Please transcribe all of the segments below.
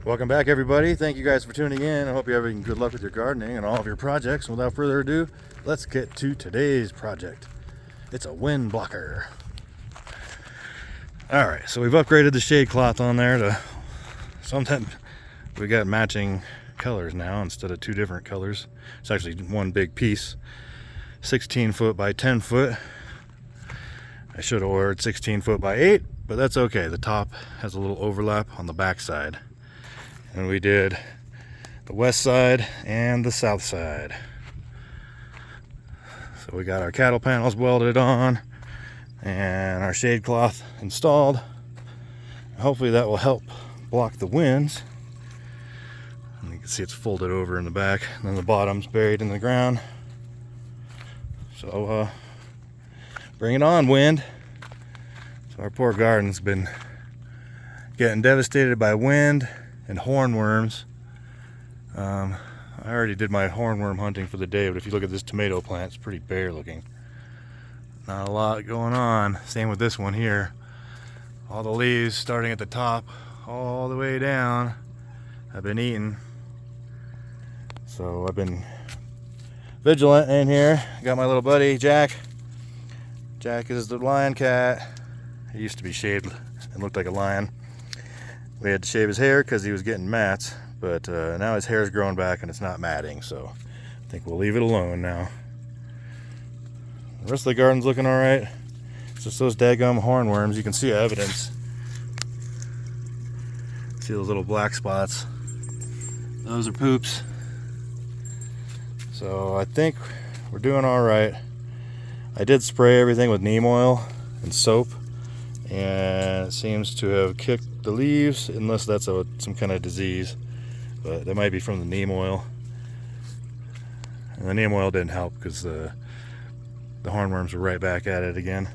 Welcome back, everybody. Thank you guys for tuning in. I hope you're having good luck with your gardening and all of your projects. And without further ado, let's get to today's project. It's a wind blocker. All right, so we've upgraded the shade cloth on there to sometimes we got matching colors now instead of two different colors. It's actually one big piece, 16 foot by 10 foot. I should have ordered 16 foot by 8, but that's okay. The top has a little overlap on the back side. And we did the west side and the south side. So we got our cattle panels welded on and our shade cloth installed. Hopefully that will help block the winds. And you can see it's folded over in the back, and then the bottom's buried in the ground. So bring it on, wind. So our poor garden's been getting devastated by wind and hornworms. I already did my hornworm hunting for the day, but if you look at this tomato plant, it's pretty bare looking. Not a lot going on. Same with this one here. All the leaves starting at the top all the way down have been eaten. So I've been vigilant in here. Got my little buddy Jack. Jack is the lion cat. He used to be shaved and looked like a lion. We had to shave his hair because he was getting mats, but now his hair's growing back and it's not matting, so I think we'll leave it alone now. The rest of the garden's looking all right. It's just those daggum hornworms. You can see evidence. See those little black spots? Those are poops. So I think we're doing all right. I did spray everything with neem oil and soap, and it seems to have kicked the leaves, unless that's some kind of disease, but that might be from the neem oil. And the neem oil didn't help because the hornworms were right back at it again.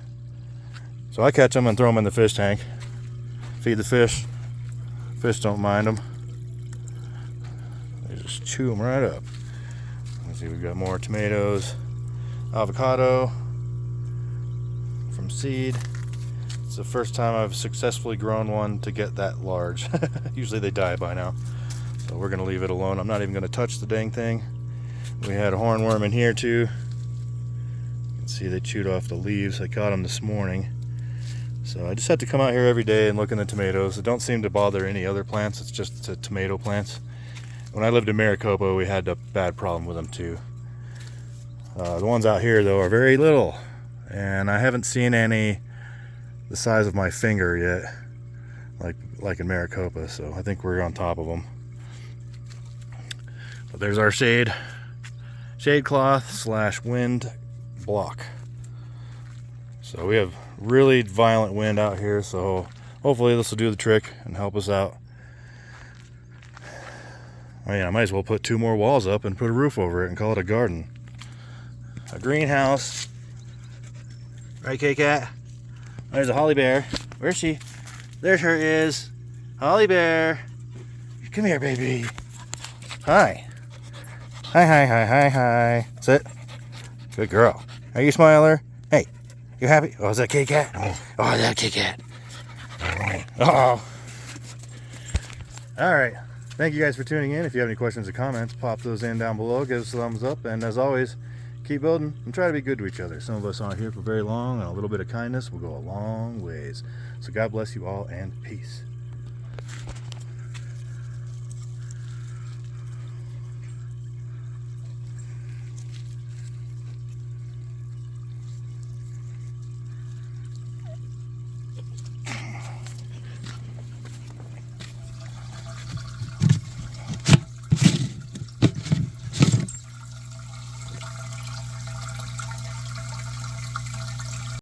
So I catch them and throw them in the fish tank, feed the fish. Fish don't mind them. They just chew them right up. Let's see, we've got more tomatoes, avocado from seed. It's the first time I've successfully grown one to get that large. Usually they die by now. So we're gonna leave it alone. I'm not even gonna touch the dang thing. We had a hornworm in here too. You can see they chewed off the leaves. I caught them this morning. So I just have to come out here every day and look in the tomatoes. It don't seem to bother any other plants. It's just the tomato plants. When I lived in Maricopa, we had a bad problem with them too. The ones out here though are very little, and I haven't seen any the size of my finger yet, like in Maricopa, so I think we're on top of them. But there's our shade cloth / wind block. So we have really violent wind out here, so hopefully this will do the trick and help us out. I mean, I might as well put 2 more walls up and put a roof over it and call it a garden. A greenhouse. Right, K-Cat? There's a holly bear. Where's she? There her is. Holly bear. Come here, baby. Hi. Hi. Sit. Good girl. Are you a smiler? Hey, you happy? Oh, is that K-Cat? Oh, that K-Cat. Uh-oh. All right. Thank you guys for tuning in. If you have any questions or comments, pop those in down below. Give us a thumbs up. And as always, keep building and try to be good to each other. Some of us aren't here for very long, and a little bit of kindness will go a long ways. So God bless you all, and peace.